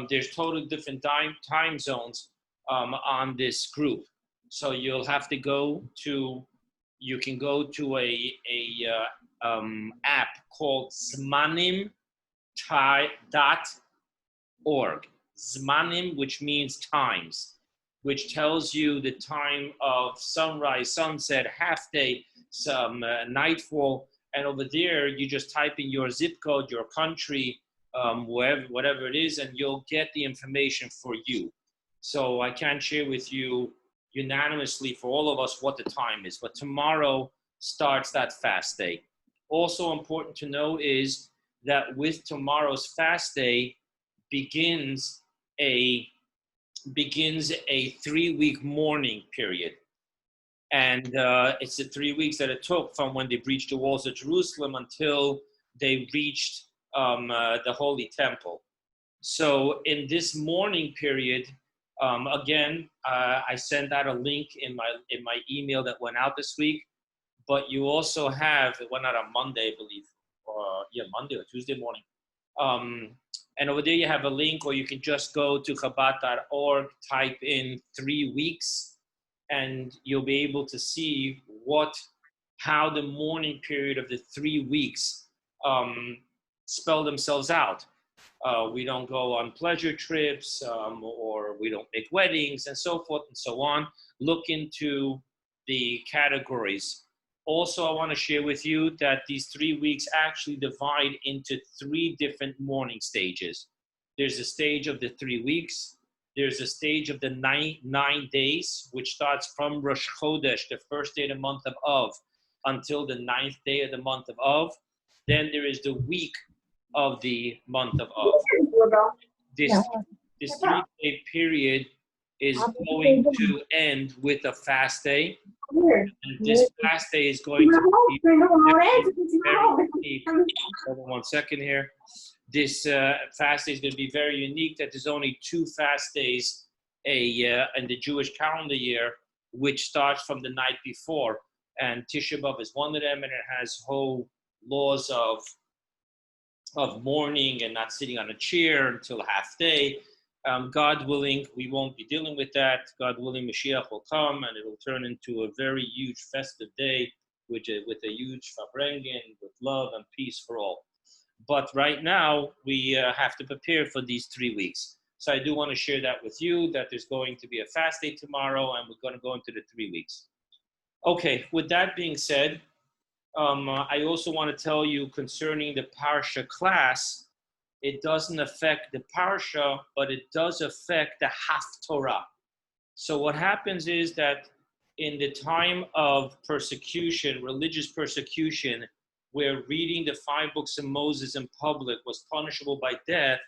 There's totally different time zones on this group. So you'll have to you can go to a app called zmanim.org. Zmanim, which means times, which tells you the time of sunrise, sunset, half day, some nightfall. And over there, you just type in your zip code, your country, whatever it is, and you'll get the information for you. So I can't share with you unanimously for all of us what the time is, but tomorrow starts that fast day. Also important to know is that with tomorrow's fast day begins a 3-week mourning period. And it's the 3 weeks that it took from when they breached the walls of Jerusalem until they reached the Holy Temple. So in this mourning period, again, I sent out a link in my email that went out this week, but you also have, it went out on Monday, I believe, Monday or Tuesday morning. And over there you have a link, or you can just go to Chabad.org, type in 3 weeks, and you'll be able to see how the mourning period of the 3 weeks spell themselves out. We don't go on pleasure trips, or we don't make weddings, and so forth and so on. Look into the categories. Also, I want to share with you that these 3 weeks actually divide into 3 different mourning stages. There's a stage of the 3 weeks. There's a stage of the 9 days, which starts from Rosh Chodesh, the first day of the month of Av, until the 9th day of the month of Av. Then there is the week of the month of Av. This 3-day period is going to end with a fast day. And this fast day is going to be very unique. Hold on 1 second here. This fast day is going to be very unique, that there's only 2 fast days in the Jewish calendar year, which starts from the night before. And Tisha B'Av is one of them, and it has whole laws of mourning and not sitting on a chair until half day. God willing, we won't be dealing with that. God willing, Mashiach will come, and it will turn into a very huge festive day with a huge farbrengen, with love and peace for all. But right now, we have to prepare for these 3 weeks. So I do want to share that with you, that there's going to be a fast day tomorrow, and we're going to go into the 3 weeks. Okay, with that being said, I also want to tell you concerning the Parsha class. It doesn't affect the Parsha, but it does affect the Haftorah. So what happens is that in the time of persecution, religious persecution, where reading the 5 books of Moses in public was punishable by death,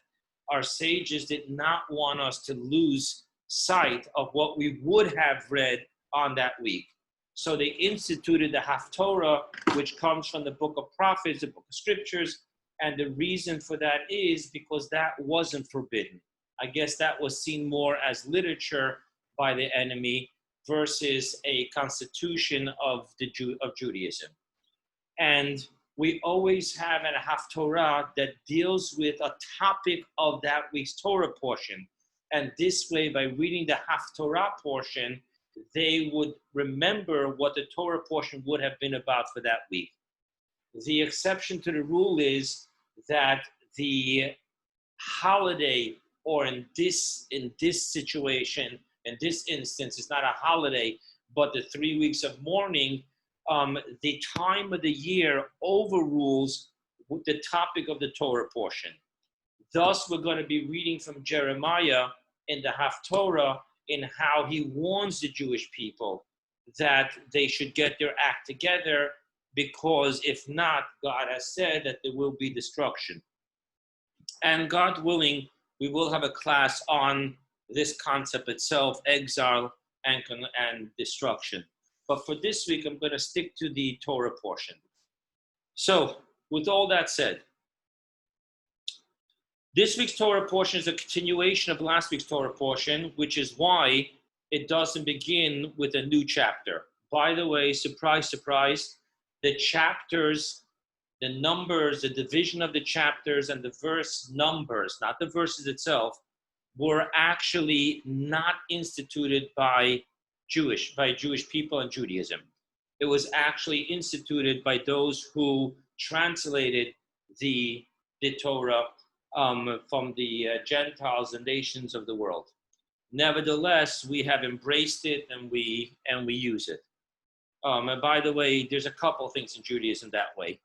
our sages did not want us to lose sight of what we would have read on that week. So they instituted the Haftorah, which comes from the book of prophets, the book of scriptures. And the reason for that is because that wasn't forbidden. I guess that was seen more as literature by the enemy versus a constitution of Judaism. And we always have a Haftorah that deals with a topic of that week's Torah portion. And this way, by reading the Haftorah portion, they would remember what the Torah portion would have been about for that week. The exception to the rule is that the holiday, or in this situation, in this instance, it's not a holiday, but the 3 weeks of mourning, the time of the year overrules the topic of the Torah portion. Thus, we're going to be reading from Jeremiah in the Haftorah in how he warns the Jewish people that they should get their act together, because if not, God has said that there will be destruction. And God willing, we will have a class on this concept itself, exile and destruction. But for this week, I'm going to stick to the Torah portion. So, with all that said, this week's Torah portion is a continuation of last week's Torah portion, which is why it doesn't begin with a new chapter. By the way, surprise, surprise, the chapters the numbers, the division of the chapters and the verse numbers, not the verses itself, were actually not instituted by Jewish people and Judaism. It was actually instituted by those who translated the Torah from the Gentiles and nations of the world. Nevertheless, we have embraced it and we use it. And by the way, there's a couple things in Judaism that way.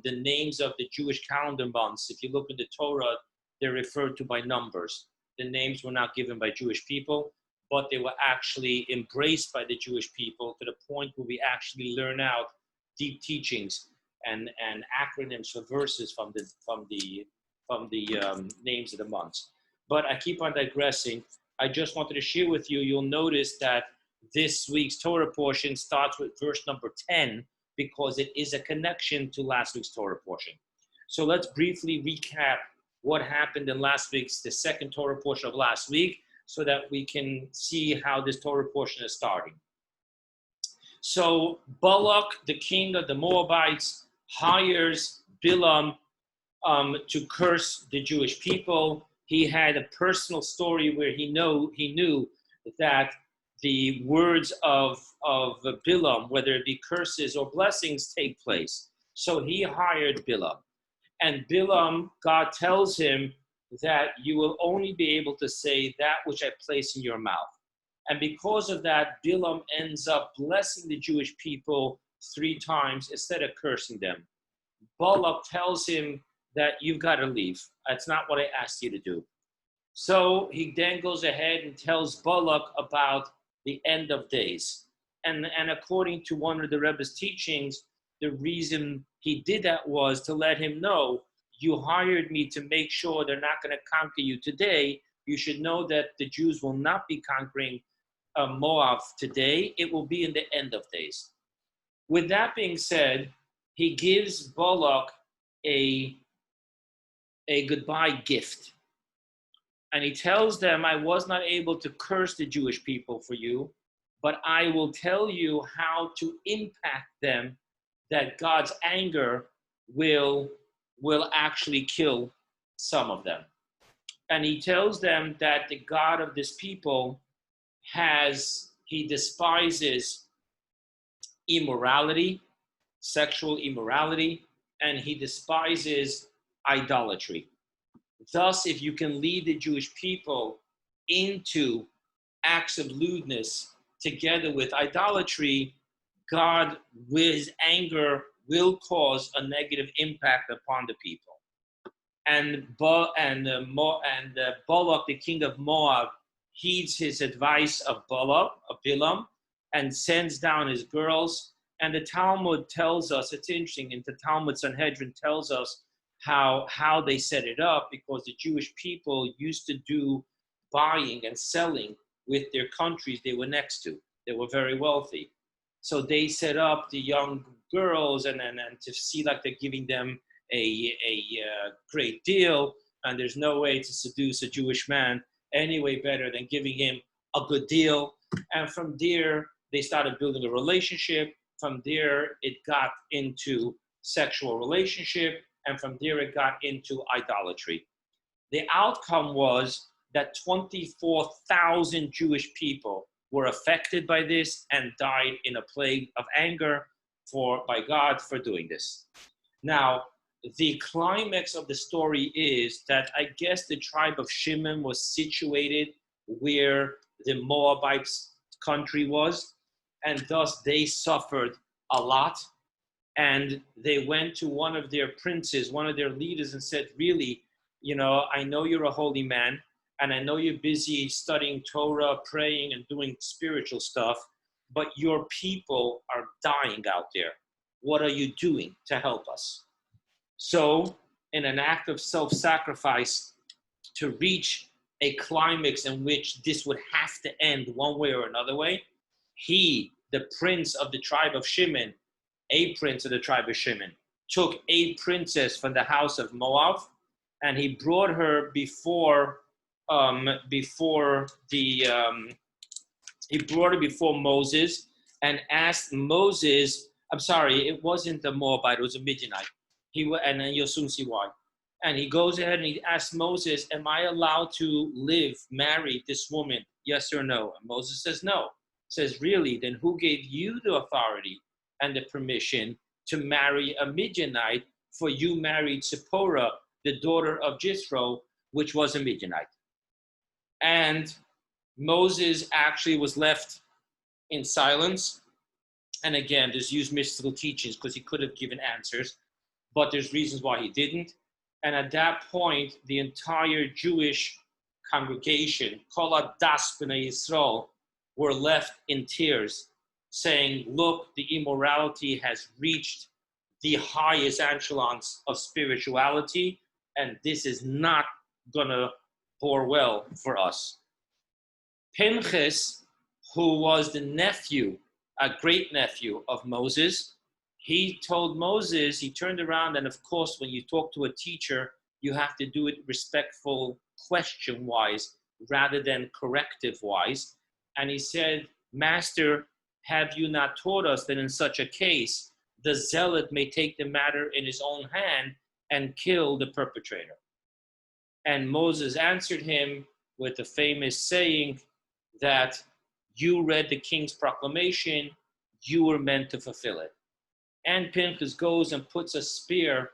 The names of the Jewish calendar months, if you look in the Torah, they're referred to by numbers. The names were not given by Jewish people, but they were actually embraced by the Jewish people to the point where we actually learn out deep teachings and acronyms for verses from the names of the months. But I keep on digressing. I just wanted to share with you, you'll notice that this week's Torah portion starts with verse number 10 because it is a connection to last week's Torah portion. So let's briefly recap what happened in the second Torah portion of last week so that we can see how this Torah portion is starting. So Balak, the king of the Moabites, hires Bilam to curse the Jewish people. He had a personal story where he knew that the words of Bilam, whether it be curses or blessings, take place. So he hired Bilam. And Bilam, God tells him that you will only be able to say that which I place in your mouth. And because of that, Bilam ends up blessing the Jewish people 3 times instead of cursing them. Balak tells him that you've got to leave. That's not what I asked you to do. So he then goes ahead and tells Balak about the end of days. And according to one of the Rebbe's teachings, the reason he did that was to let him know, you hired me to make sure they're not going to conquer you today. You should know that the Jews will not be conquering Moab today. It will be in the end of days. With that being said, he gives Balak a goodbye gift. And he tells them, I was not able to curse the Jewish people for you, but I will tell you how to impact them, that God's anger will actually kill some of them. And he tells them that the God of this people he despises immorality, sexual immorality, and he despises idolatry. Thus, if you can lead the Jewish people into acts of lewdness together with idolatry, God, with his anger, will cause a negative impact upon the people. And Balak, the king of Moab, heeds his advice of Bilam, and sends down his girls. And the Talmud tells us, it's interesting, and the Talmud Sanhedrin tells us how they set it up, because the Jewish people used to do buying and selling with their countries they were next to. They were very wealthy. So they set up the young girls and to see like they're giving them a great deal, and there's no way to seduce a Jewish man any way better than giving him a good deal. And from there, they started building a relationship. From there, it got into sexual relationship, and from there it got into idolatry. The outcome was that 24,000 Jewish people were affected by this and died in a plague of anger by God for doing this. Now, the climax of the story is that I guess the tribe of Shimon was situated where the Moabites' country was, and thus they suffered a lot. And they went to one of their princes, one of their leaders, and said, really, I know you're a holy man, and I know you're busy studying Torah, praying, and doing spiritual stuff, but your people are dying out there. What are you doing to help us? So, in an act of self-sacrifice to reach a climax in which this would have to end one way or another way, he, the prince of the tribe of Shimon, a prince of the tribe of Shimon, took a princess from the house of Moab, and he brought her before Moses, and asked Moses, I'm sorry, it wasn't a Moabite, it was a Midianite. And then you'll soon see why. And he goes ahead and he asks Moses, am I allowed to marry this woman? Yes or no? And Moses says no. Says, really? Then who gave you the authority and the permission to marry a Midianite? For you married Zipporah, the daughter of Jethro, which was a Midianite. And Moses actually was left in silence. And again, there's used mystical teachings because he could have given answers, but there's reasons why he didn't. And at that point, the entire Jewish congregation, Kol Hadas B'nai Yisrael, were left in tears, saying, look, the immorality has reached the highest echelons of spirituality, and this is not gonna bode well for us. Pinchas, who was the nephew, a great nephew of Moses, he told Moses, he turned around, and of course, when you talk to a teacher, you have to do it respectful, question-wise, rather than corrective-wise. And he said, Master, have you not taught us that in such a case, the zealot may take the matter in his own hand and kill the perpetrator? And Moses answered him with the famous saying that you read the king's proclamation, you were meant to fulfill it. And Pinchas goes and puts a spear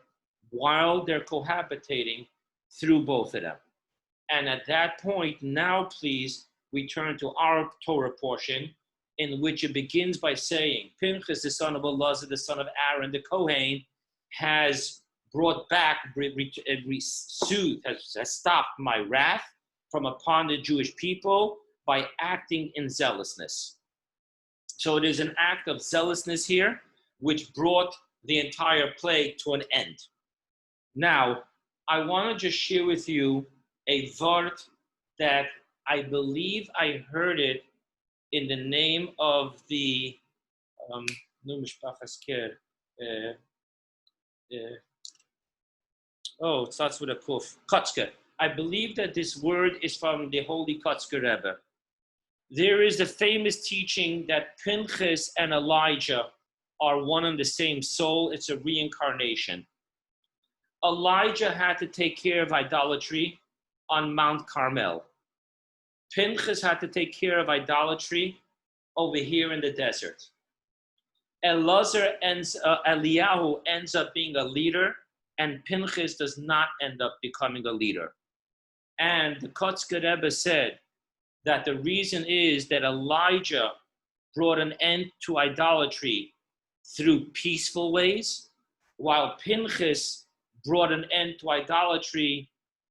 while they're cohabitating through both of them. And at that point, now please, we turn to our Torah portion, in which it begins by saying, Pinchas, the son of Elazar, the son of Aaron, the Kohen, has brought back, soothed, has stopped my wrath from upon the Jewish people by acting in zealousness. So it is an act of zealousness here, which brought the entire plague to an end. Now, I want to just share with you a vart that I believe I heard it in the name of the it starts with a kuf, Kotzker. I believe that this word is from the Holy Kotzker Rebbe. There is the famous teaching that Pinchas and Elijah are one and the same soul. It's a reincarnation. Elijah had to take care of idolatry on Mount Carmel. Pinchas had to take care of idolatry over here in the desert. Eliyahu ends up being a leader, and Pinchas does not end up becoming a leader. And the Kotzker Rebbe said that the reason is that Elijah brought an end to idolatry through peaceful ways, while Pinchas brought an end to idolatry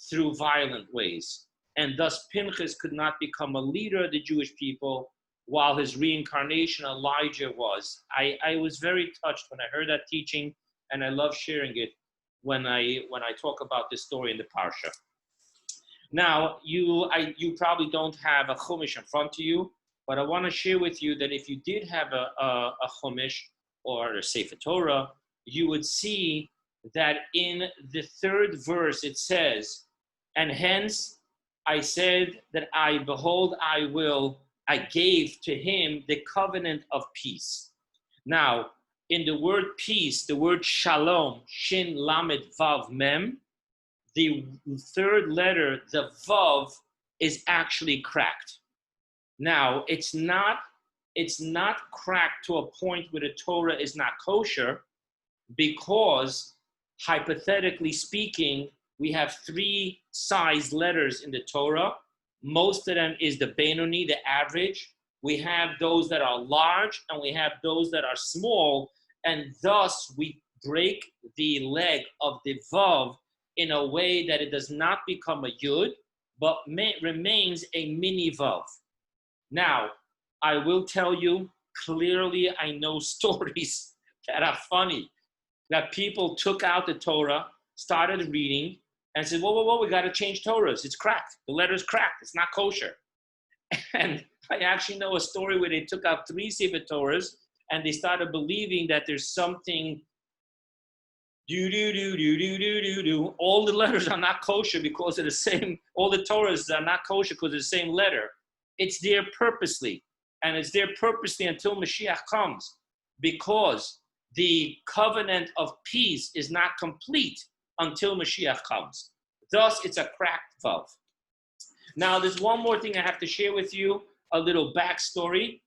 through violent ways. And thus Pinchas could not become a leader of the Jewish people, while his reincarnation, Elijah, was. I was very touched when I heard that teaching, and I love sharing it when I talk about this story in the Parsha. Now, you probably don't have a Chumash in front of you, but I want to share with you that if you did have a Chumash or a Sefer Torah, you would see that in the third verse it says, and hence I said that I gave to him the covenant of peace. Now, in the word peace, the word shalom, shin lamed vav mem, the third letter, the vav, is actually cracked. Now, it's not cracked to a point where the Torah is not kosher, because hypothetically speaking, we have three size letters in the Torah. Most of them is the Benoni, the average. We have those that are large, and we have those that are small, and thus we break the leg of the vav in a way that it does not become a yud, but remains a mini vav. Now, I will tell you clearly, I know stories that are funny, that people took out the Torah, started reading, and said, whoa, we got to change Torahs. It's cracked. The letter's cracked. It's not kosher. And I actually know a story where they took out 3 Sefer Torahs, and they started believing that there's something all the letters are not kosher because of the same, all the Torahs are not kosher because of the same letter. It's there purposely, and it's there purposely until Mashiach comes, because the covenant of peace is not complete until Mashiach comes. Thus, it's a cracked valve. Now, there's one more thing I have to share with you, a little backstory.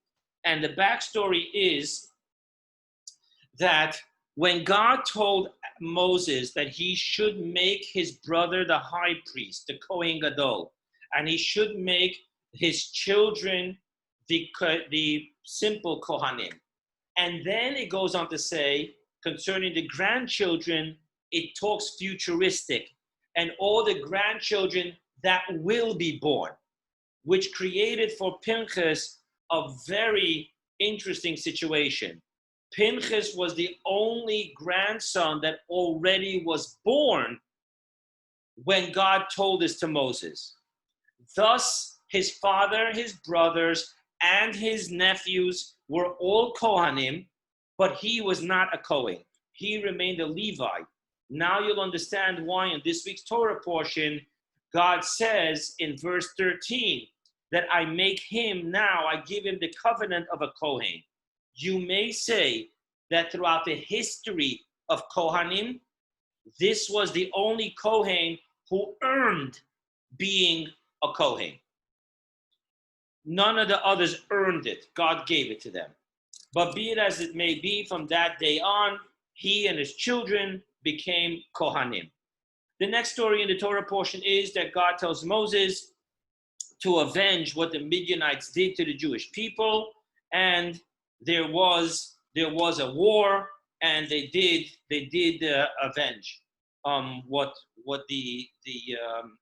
And the backstory is that when God told Moses that he should make his brother the high priest, the Kohen Gadol, and he should make his children the simple Kohanim. And then it goes on to say, concerning the grandchildren, it talks futuristic. And all the grandchildren that will be born, which created for Pinchas a very interesting situation. Pinchas was the only grandson that already was born when God told this to Moses. Thus, his father, his brothers, and his nephews were all Kohanim, but he was not a Kohen. He remained a Levite. Now you'll understand why in this week's Torah portion, God says in verse 13, that I make him now, I give him the covenant of a Kohen. You may say that throughout the history of Kohanim, this was the only Kohen who earned being a Kohen. None of the others earned it. God gave it to them. But be it as it may be, from that day on, he and his children became Kohanim. The next story in the Torah portion is that God tells Moses to avenge what the Midianites did to the Jewish people, and there was a war, and they did avenge what the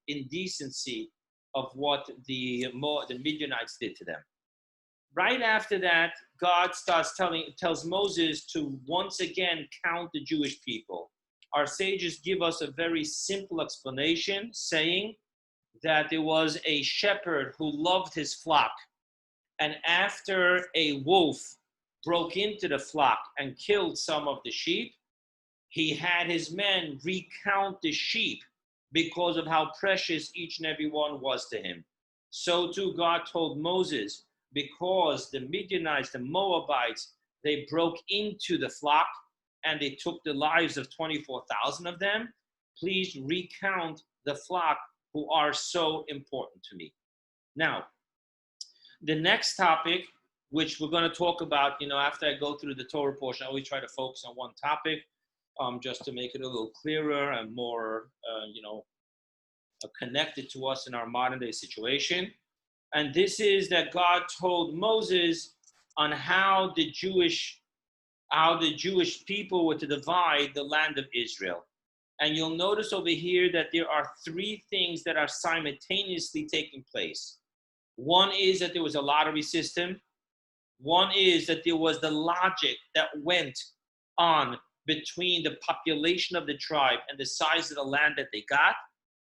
indecency of what the Midianites did to them. Right after that, God tells Moses to once again count the Jewish people. Our sages give us a very simple explanation, saying that there was a shepherd who loved his flock, and after a wolf broke into the flock and killed some of the sheep, he had his men recount the sheep because of how precious each and every one was to him. So too God told Moses, because the Midianites, the Moabites, they broke into the flock and they took the lives of 24,000 of them, please recount the flock who are so important to me. Now, the next topic, which we're going to talk about, after I go through the Torah portion, I always try to focus on one topic, just to make it a little clearer and more, connected to us in our modern day situation. And this is that God told Moses on how the Jewish people were to divide the land of Israel. And you'll notice over here that there are three things that are simultaneously taking place. One is that there was a lottery system. One is that there was the logic that went on between the population of the tribe and the size of the land that they got.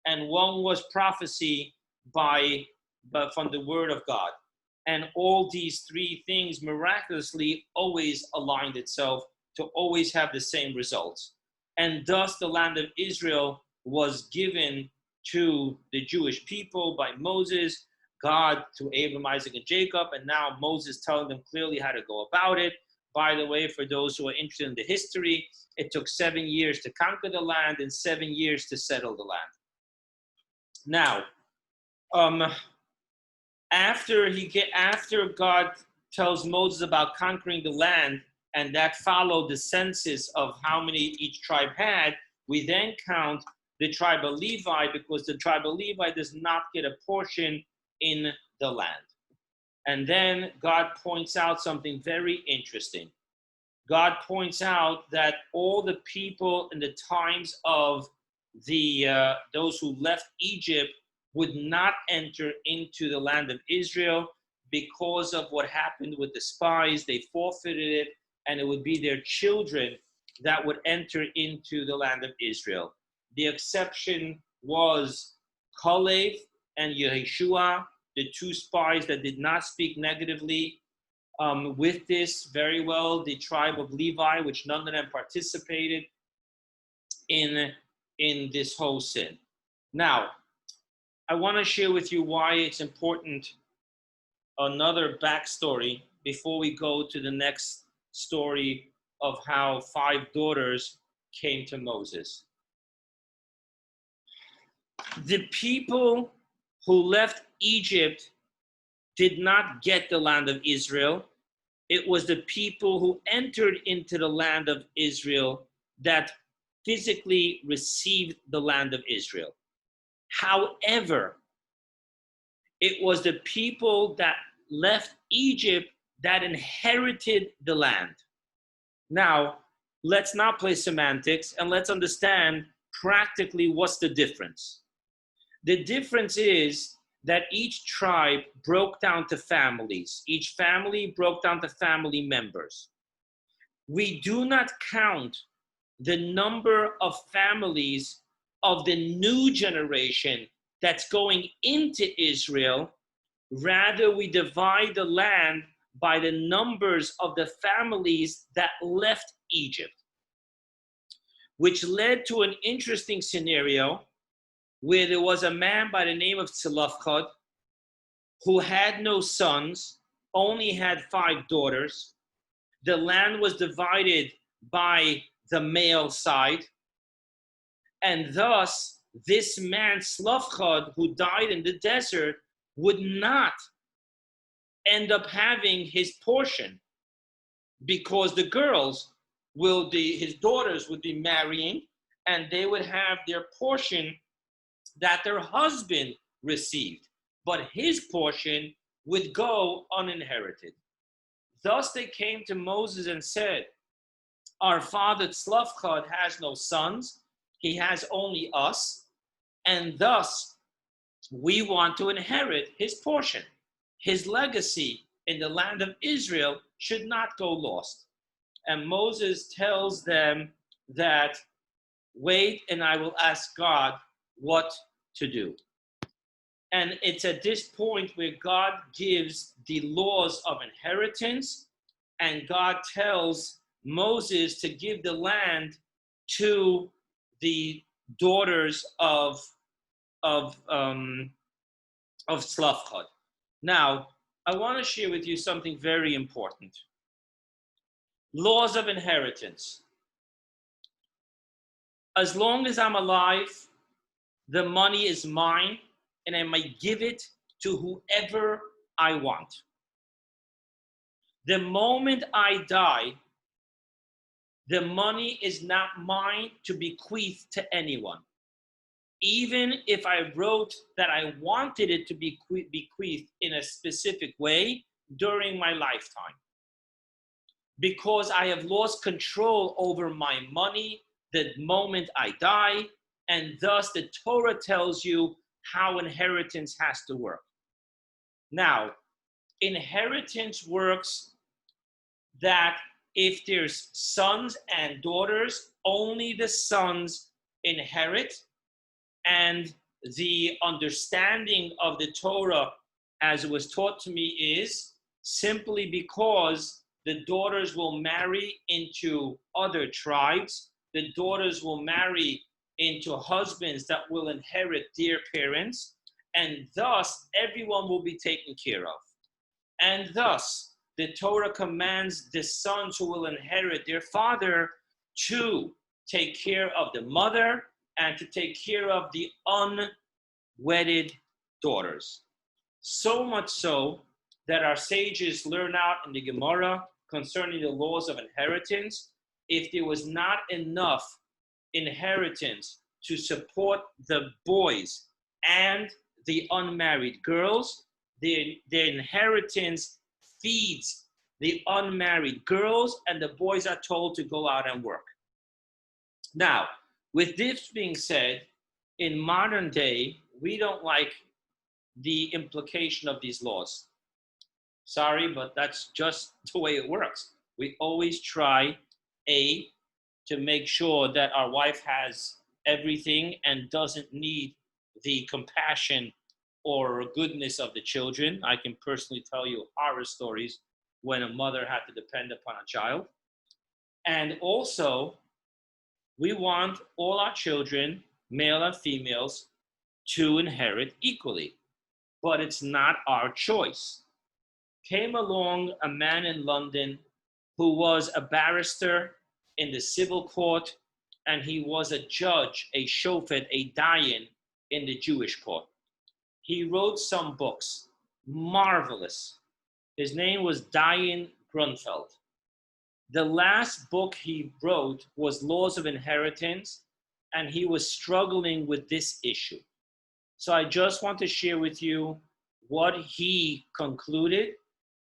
And one was prophecy from the word of God. And all these three things miraculously always aligned itself to always have the same results. And thus the land of Israel was given to the Jewish people by Moses, God to Abraham, Isaac, and Jacob, and now Moses telling them clearly how to go about it. By the way, for those who are interested in the history, it took 7 years to conquer the land and 7 years to settle the land. Now, after God tells Moses about conquering the land, and that followed the census of how many each tribe had, we then count the tribe of Levi, because the tribe of Levi does not get a portion in the land. And then God points out something very interesting. God points out that all the people in the times of those who left Egypt would not enter into the land of Israel because of what happened with the spies. They forfeited it, and it would be their children that would enter into the land of Israel. The exception was Kalev and Yeshua, the two spies that did not speak negatively. With this, very well, the tribe of Levi, which none of them participated in this whole sin. Now, I want to share with you why it's important, another backstory, before we go to the next story of how 5 daughters came to Moses. The people who left Egypt did not get the land of Israel. It was the people who entered into the land of Israel that physically received the land of Israel. However, it was the people that left Egypt that inherited the land. Now, let's not play semantics and let's understand practically what's the difference. The difference is that each tribe broke down to families. Each family broke down to family members. We do not count the number of families of the new generation that's going into Israel. Rather, we divide the land by the numbers of the families that left Egypt, which led to an interesting scenario where there was a man by the name of Tzlafchad who had no sons, only had 5 daughters. The land was divided by the male side, and thus this man Tzlafchad, who died in the desert, would not end up having his portion, because the girls will be, his daughters would be marrying, and they would have their portion that their husband received, but his portion would go uninherited. Thus they came to Moses and said, our father Tzlafchad has no sons, he has only us, and thus we want to inherit his portion. His legacy in the land of Israel should not go lost. And Moses tells them that, wait, and I will ask God what to do. And it's at this point where God gives the laws of inheritance, and God tells Moses to give the land to the daughters of Tzlafchad. Now, I want to share with you something very important. Laws of inheritance. As long as I'm alive, the money is mine, and I might give it to whoever I want. The moment I die, the money is not mine to bequeath to anyone. Even if I wrote that I wanted it to be bequeathed in a specific way during my lifetime. Because I have lost control over my money the moment I die, and thus the Torah tells you how inheritance has to work. Now, inheritance works that if there's sons and daughters, only the sons inherit, and the understanding of the Torah as it was taught to me is simply because the daughters will marry into other tribes, the daughters will marry into husbands that will inherit their parents, and thus everyone will be taken care of. And thus the Torah commands the sons who will inherit their father to take care of the mother and to take care of the unwedded daughters. So much so that our sages learn out in the Gemara concerning the laws of inheritance, if there was not enough inheritance to support the boys and the unmarried girls, the inheritance feeds the unmarried girls, and the boys are told to go out and work. Now, with this being said, in modern day, we don't like the implication of these laws. Sorry, but that's just the way it works. We always try, to make sure that our wife has everything and doesn't need the compassion or goodness of the children. I can personally tell you horror stories when a mother had to depend upon a child. And also, we want all our children, male and females, to inherit equally. But it's not our choice. Came along a man in London who was a barrister in the civil court, and he was a judge, a shofet, a dayan in the Jewish court. He wrote some books, marvelous. His name was Dayan Grunfeld. The last book he wrote was Laws of Inheritance, and he was struggling with this issue. So I just want to share with you what he concluded,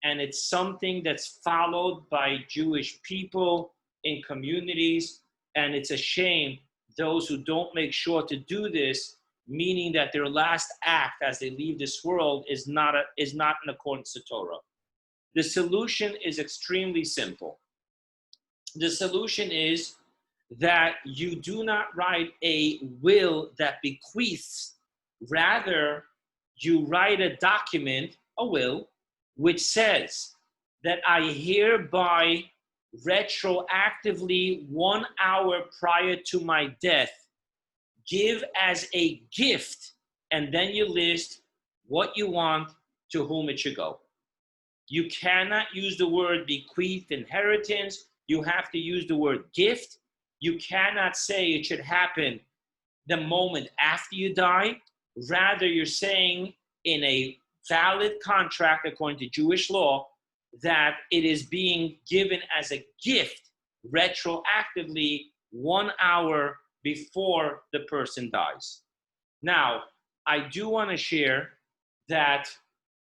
and it's something that's followed by Jewish people in communities, and it's a shame those who don't make sure to do this, meaning that their last act as they leave this world is not in accordance to Torah. The solution is extremely simple. The solution is that you do not write a will that bequeaths. Rather, you write a document, a will, which says that I hereby retroactively 1 hour prior to my death give as a gift, and then you list what you want, to whom it should go. You cannot use the word bequeath, inheritance. You have to use the word gift. You cannot say it should happen the moment after you die. Rather, you're saying in a valid contract according to Jewish law that it is being given as a gift retroactively 1 hour before the person dies. Now, I do want to share that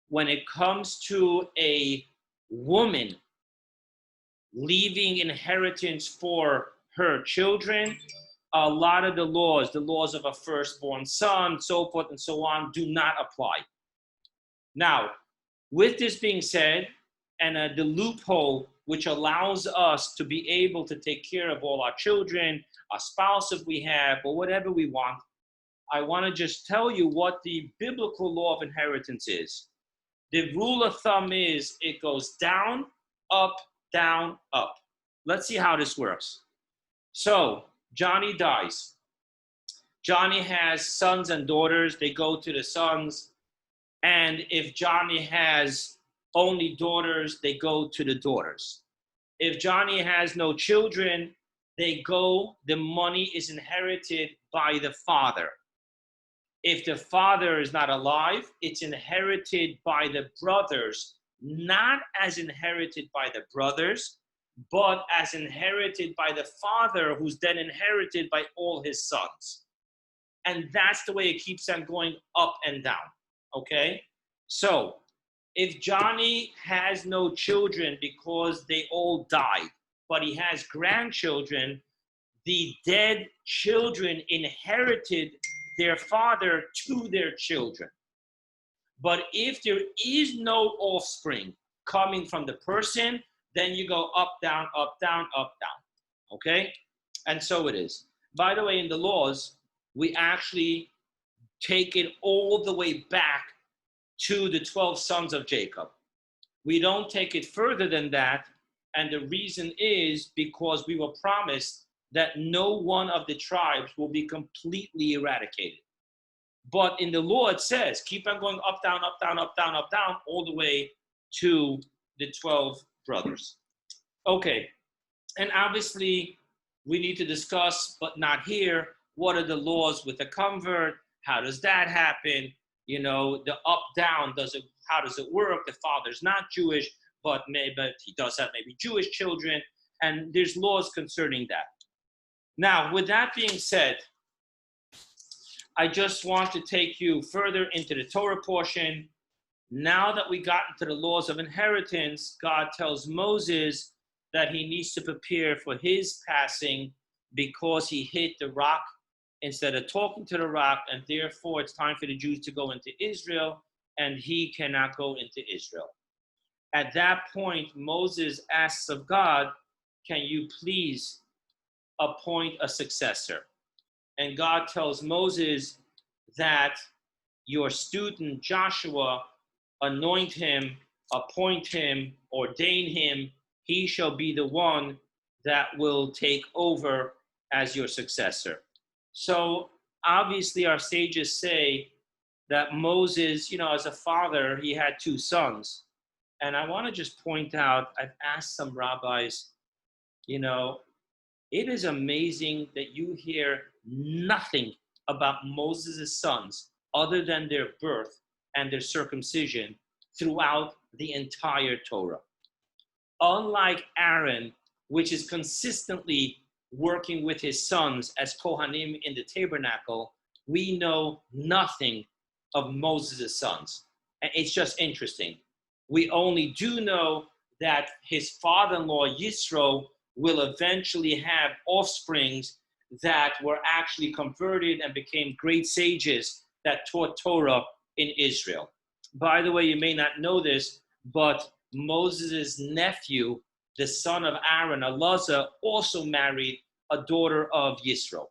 when it comes to a woman leaving inheritance for her children, a lot of the laws of a firstborn son, so forth and so on, do not apply. Now, with this being said, and the loophole which allows us to be able to take care of all our children, our spouse if we have, or whatever we want, I want to just tell you what the biblical law of inheritance is. The rule of thumb is it goes down, up, down, up. Let's see how this works. So Johnny dies. Johnny has sons and daughters. They go to the sons. And if Johnny has only daughters, they go to the daughters. If Johnny has no children, the money is inherited by the father. If the father is not alive, it's inherited by the brothers, not as inherited by the brothers, but as inherited by the father, who's then inherited by all his sons. And that's the way it keeps on going up and down, okay? So if Johnny has no children because they all died, but he has grandchildren, the dead children inherited their father to their children. But if there is no offspring coming from the person, then you go up, down, up, down, up, down. Okay? And so it is. By the way, in the laws, we actually take it all the way back to the 12 sons of Jacob. We don't take it further than that. And the reason is because we were promised that no one of the tribes will be completely eradicated. But in the law, it says, keep on going up, down, up, down, up, down, up, down, all the way to the 12 brothers. Okay, and obviously, we need to discuss, but not here, what are the laws with a convert? How does that happen? You know, the up, down, how does it work? The father's not Jewish, but he does have maybe Jewish children, and there's laws concerning that. Now, with that being said, I just want to take you further into the Torah portion. Now that we got into the laws of inheritance, God tells Moses that he needs to prepare for his passing because he hit the rock instead of talking to the rock, and therefore it's time for the Jews to go into Israel, and he cannot go into Israel. At that point, Moses asks of God, can you please appoint a successor? And God tells Moses that your student Joshua, anoint him, appoint him, ordain him. He shall be the one that will take over as your successor. So obviously our sages say that Moses, as a father, he had two sons. And I want to just point out, I've asked some rabbis, you know, it is amazing that you hear nothing about Moses' sons other than their birth and their circumcision throughout the entire Torah. Unlike Aaron, which is consistently working with his sons as Kohanim in the tabernacle, we know nothing of Moses' sons. And it's just interesting. We only do know that his father-in-law Yisro will eventually have offsprings that were actually converted and became great sages that taught Torah in Israel. By the way, you may not know this, but Moses' nephew, the son of Aaron, Elazar, also married a daughter of Yisro.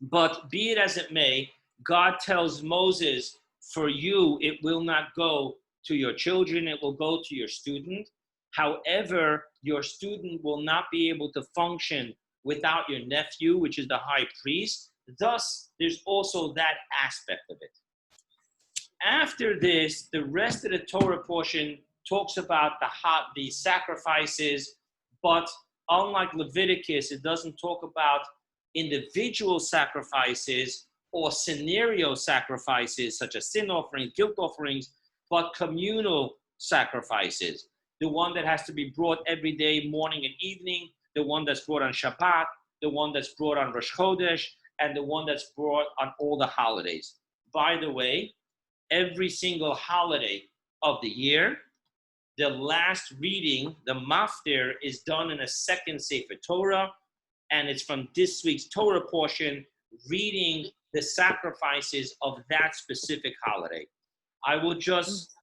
But be it as it may, God tells Moses, for you, it will not go to your children, it will go to your student. However, your student will not be able to function without your nephew, which is the high priest. Thus, there's also that aspect of it. After this, the rest of the Torah portion talks about the sacrifices, but unlike Leviticus, it doesn't talk about individual sacrifices or scenario sacrifices, such as sin offerings, guilt offerings, but communal sacrifices. The one that has to be brought every day, morning and evening, the one that's brought on Shabbat, the one that's brought on Rosh Chodesh, and the one that's brought on all the holidays. By the way, every single holiday of the year, the last reading, the maftir, is done in a second Sefer Torah, and it's from this week's Torah portion, reading the sacrifices of that specific holiday. I will just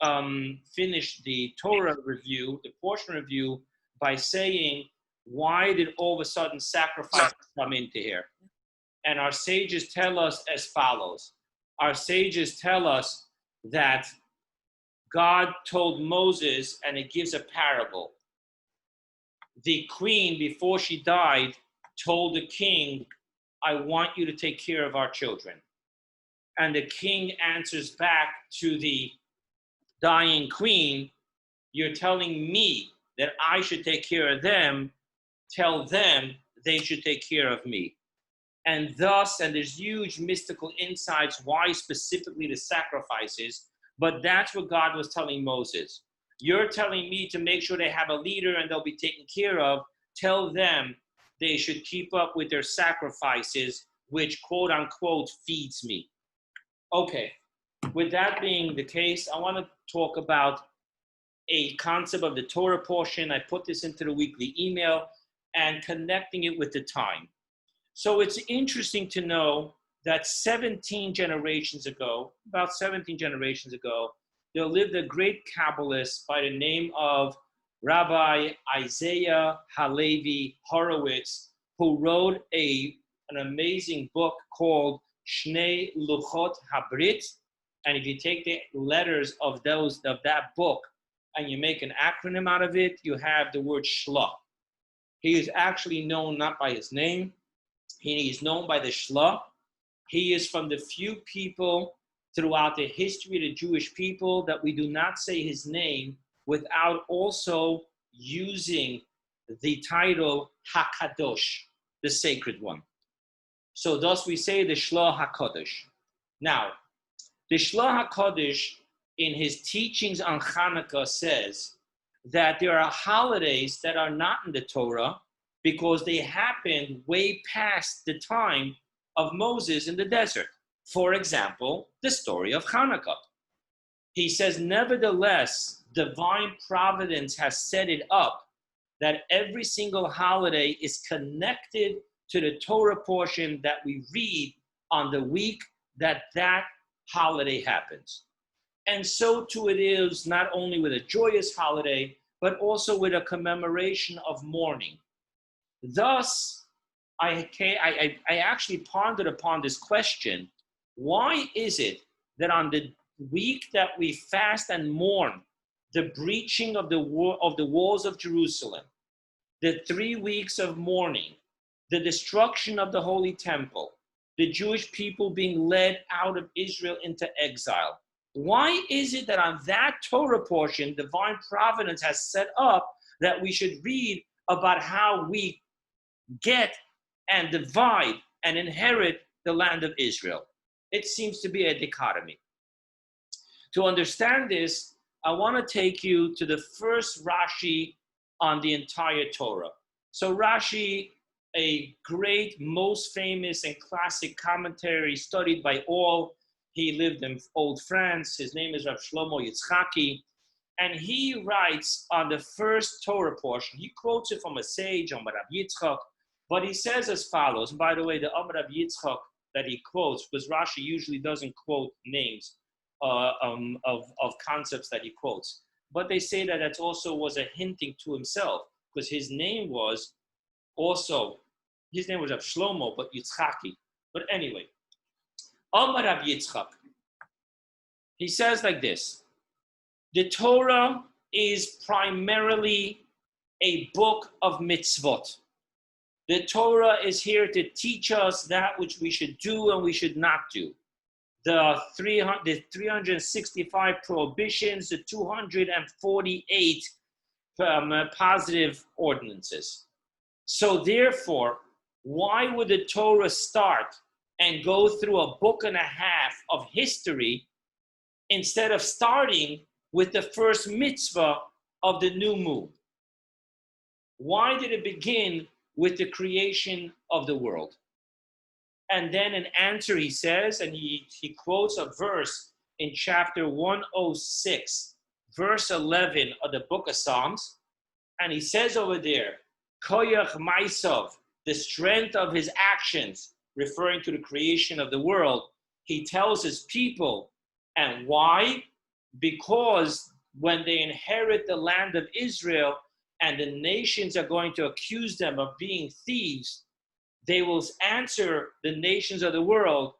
finish the Torah review, the portion review, by saying, why did all of a sudden sacrifices come into here? And our sages tell us as follows. Our sages tell us that God told Moses, and it gives a parable. The queen, before she died, told the king, I want you to take care of our children. And the king answers back to the dying queen, you're telling me that I should take care of them, tell them they should take care of me. And thus, and there's huge mystical insights why specifically the sacrifices, but that's what God was telling Moses. You're telling me to make sure they have a leader and they'll be taken care of. Tell them they should keep up with their sacrifices, which quote unquote feeds me. Okay, with that being the case, I want to talk about a concept of the Torah portion. I put this into the weekly email and connecting it with the time. So it's interesting to know that 17 generations ago, about 17 generations ago, there lived a great Kabbalist by the name of Rabbi Isaiah Halevi Horowitz, who wrote an amazing book called Shnei Luchot Habrit. And if you take the letters of that book and you make an acronym out of it, you have the word Shlah. He is actually known not by his name. He is known by the Shlah. He is from the few people throughout the history of the Jewish people that we do not say his name without also using the title HaKadosh, the sacred one. So thus we say the Shlah HaKadosh. Now, the Shlah HaKadosh in his teachings on Hanukkah says that there are holidays that are not in the Torah because they happened way past the time of Moses in the desert. For example, the story of Hanukkah. He says, nevertheless, divine providence has set it up that every single holiday is connected to the Torah portion that we read on the week that holiday happens. And so too it is not only with a joyous holiday, but also with a commemoration of mourning. Thus, I actually pondered upon this question. Why is it that on the week that we fast and mourn the breaching of the walls of Jerusalem, the 3 weeks of mourning, the destruction of the Holy Temple, the Jewish people being led out of Israel into exile, Why is it that on that Torah portion, divine providence has set up that we should read about how we get and divide and inherit the land of Israel? It seems to be a dichotomy. To understand this, I want to take you to the first Rashi on the entire Torah. So Rashi, a great, most famous and classic commentary studied by all. He lived in old France. His name is Rav Shlomo Yitzchaki. And he writes on the first Torah portion, he quotes it from a sage, Rav Yitzchak, but he says as follows. And by the way, the Rav Yitzchak that he quotes, because Rashi usually doesn't quote names of concepts that he quotes. But they say that that also was a hinting to himself, because his name was Rav Shlomo, but Yitzchaki. But anyway, Rav Yitzchak, he says like this: the Torah is primarily a book of mitzvot. The Torah is here to teach us that which we should do and we should not do. The 365 prohibitions, the 248 positive ordinances. So therefore, why would the Torah start and go through a book and a half of history instead of starting with the first mitzvah of the new moon? Why did it begin with the creation of the world? And then an answer he says, and he quotes a verse in chapter 106, verse 11 of the book of Psalms. And he says over there, Koyach Maisov, the strength of his actions, referring to the creation of the world. He tells his people, and why? Because when they inherit the land of Israel and the nations are going to accuse them of being thieves, they will answer the nations of the world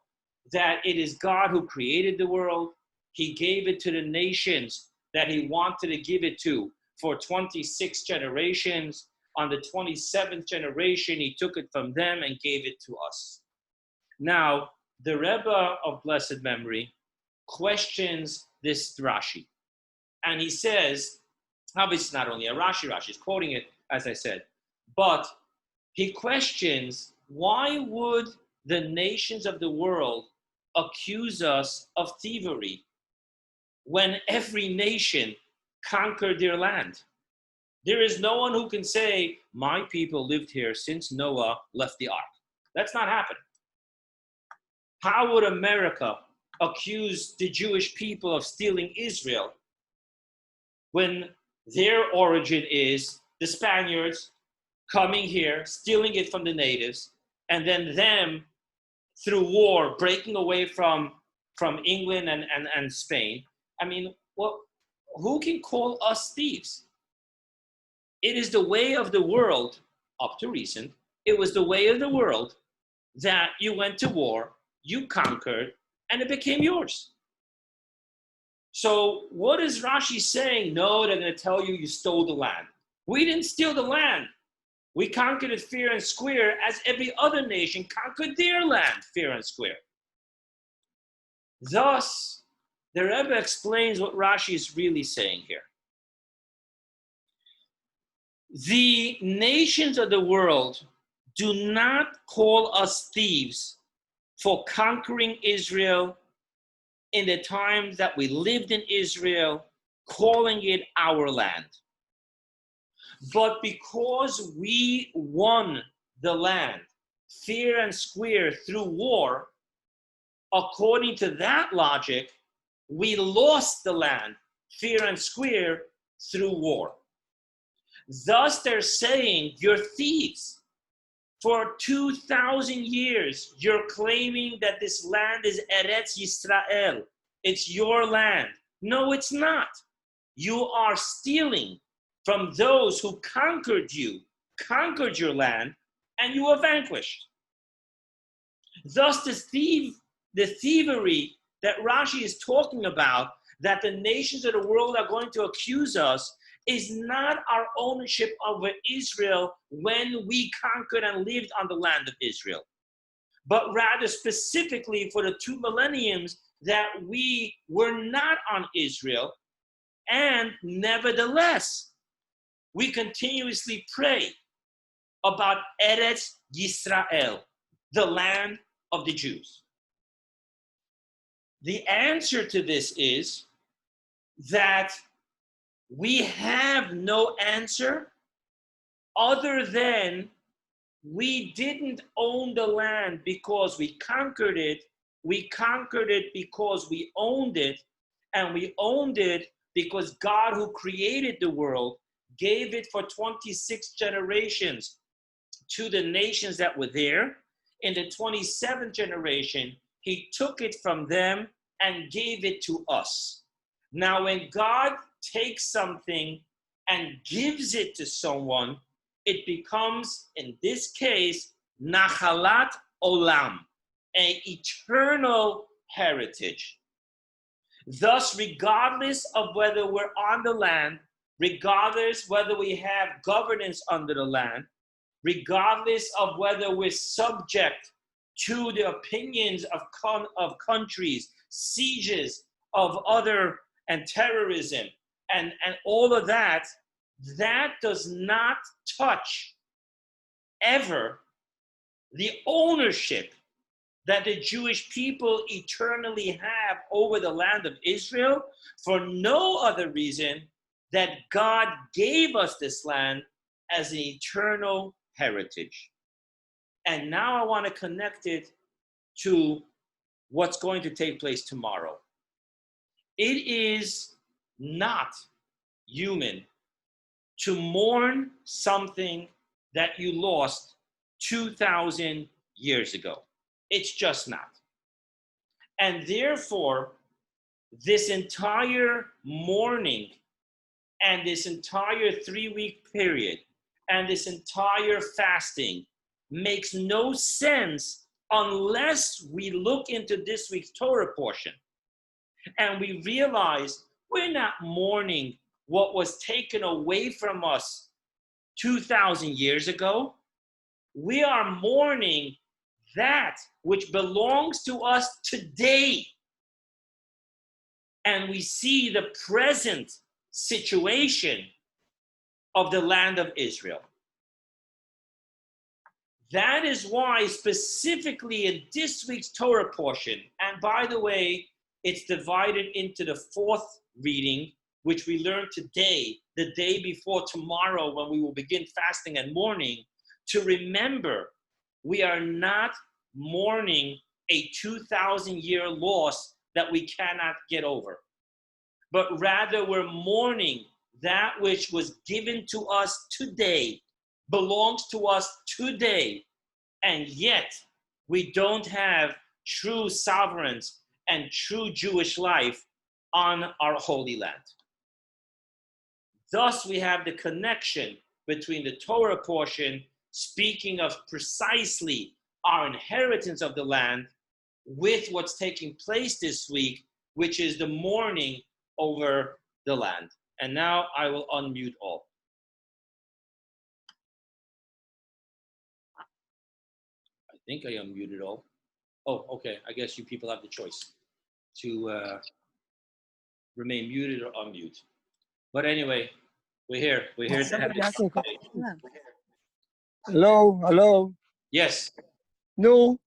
that it is God who created the world. He gave it to the nations that he wanted to give it to for 26 generations. On the 27th generation, he took it from them and gave it to us. Now, the Rebbe of blessed memory questions this Rashi. And he says, obviously not only a Rashi is quoting it, as I said, but he questions, why would the nations of the world accuse us of thievery when every nation conquered their land? There is no one who can say, my people lived here since Noah left the ark. That's not happening. How would America accuse the Jewish people of stealing Israel when their origin is the Spaniards coming here, stealing it from the natives, and then them, through war, breaking away from England and Spain? I mean, well, who can call us thieves? It is the way of the world, up to recent, it was the way of the world that you went to war, you conquered, and it became yours. So what is Rashi saying? No, they're going to tell you stole the land. We didn't steal the land. We conquered it fair and square, as every other nation conquered their land fair and square. Thus, the Rebbe explains what Rashi is really saying here. The nations of the world do not call us thieves for conquering Israel in the times that we lived in Israel, calling it our land. But because we won the land fair and square through war, according to that logic, we lost the land fair and square through war. Thus they're saying, you're thieves. For 2,000 years, you're claiming that this land is Eretz Yisrael. It's your land. No, it's not. You are stealing from those who conquered you, conquered your land, and you were vanquished. Thus, the thievery that Rashi is talking about, that the nations of the world are going to accuse us, is not our ownership over Israel when we conquered and lived on the land of Israel, but rather specifically for the 2 millenniums that we were not on Israel, and nevertheless, we continuously pray about Eretz Yisrael, the land of the Jews. The answer to this is that we have no answer other than we didn't own the land because we conquered it. We conquered it because we owned it, and we owned it because God, who created the world, gave it for 26 generations to the nations that were there. In the 27th generation, he took it from them and gave it to us. Now, when God takes something and gives it to someone, it becomes, in this case, Nachalat Olam, an eternal heritage. Thus, regardless of whether we're on the land, regardless whether we have governance under the land, regardless of whether we're subject to the opinions of countries, sieges of other, and terrorism, and all of that, that does not touch ever the ownership that the Jewish people eternally have over the land of Israel, for no other reason that God gave us this land as an eternal heritage. And now I want to connect it to what's going to take place tomorrow. It is not human to mourn something that you lost 2,000 years ago. It's just not. And therefore, this entire mourning and this entire 3-week period and this entire fasting makes no sense unless we look into this week's Torah portion and we realize we're not mourning what was taken away from us 2,000 years ago. We are mourning that which belongs to us today. And we see the present situation of the land of Israel. That is why specifically in this week's Torah portion, and by the way, it's divided into the 4th reading, which we learned today, the day before tomorrow when we will begin fasting and mourning, to remember we are not mourning a 2,000-year loss that we cannot get over, but rather we're mourning that which was given to us today, belongs to us today, and yet we don't have true sovereigns and true Jewish life on our holy land. Thus, we have the connection between the Torah portion, speaking of precisely our inheritance of the land, with what's taking place this week, which is the mourning over the land. And now I will unmute all. I think I unmuted all. Oh, okay. I guess you people have the choice to remain muted or unmute. But anyway, we're here. We're here to have this. Hello. Yes. No.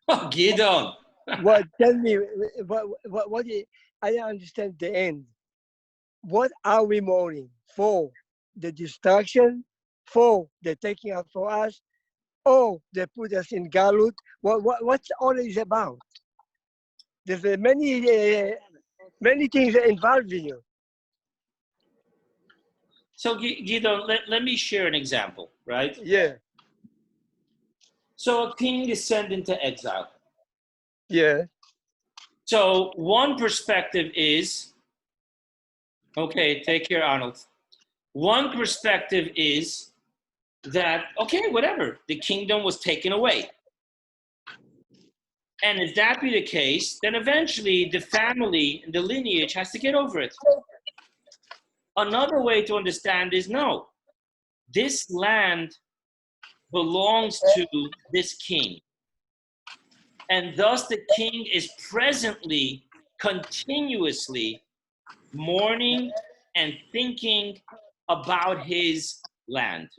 Oh, Gidon. What? Tell me. What? I don't understand the end. What are we mourning for? The destruction, for the taking out for us, or they put us in Galut? What's all is about? There's many things involved in you. So, Gidon, let me share an example, right? Yeah. So a king is sent into exile. Yeah. So one perspective is, okay, take care, Arnold. One perspective is that, okay, whatever, the kingdom was taken away. And if that be the case, then eventually the family and the lineage has to get over it. Another way to understand is, no, this land belongs to this king. And thus the king is presently, continuously mourning and thinking about his land.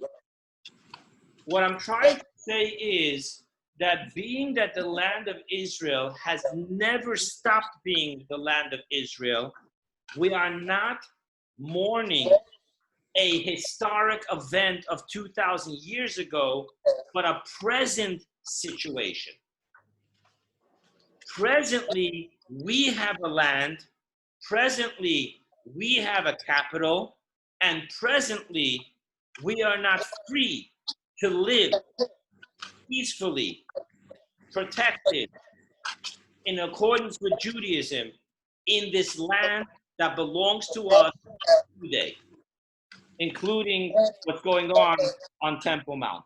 What I'm trying to say is that being that the land of Israel has never stopped being the land of Israel, we are not mourning a historic event of 2,000 years ago, but a present situation. Presently, we have a land, presently, we have a capital, and presently, we are not free to live peacefully, protected, in accordance with Judaism, in this land that belongs to us today, including what's going on Temple Mount.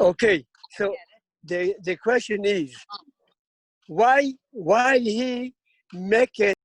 Okay, so the question is, why he make it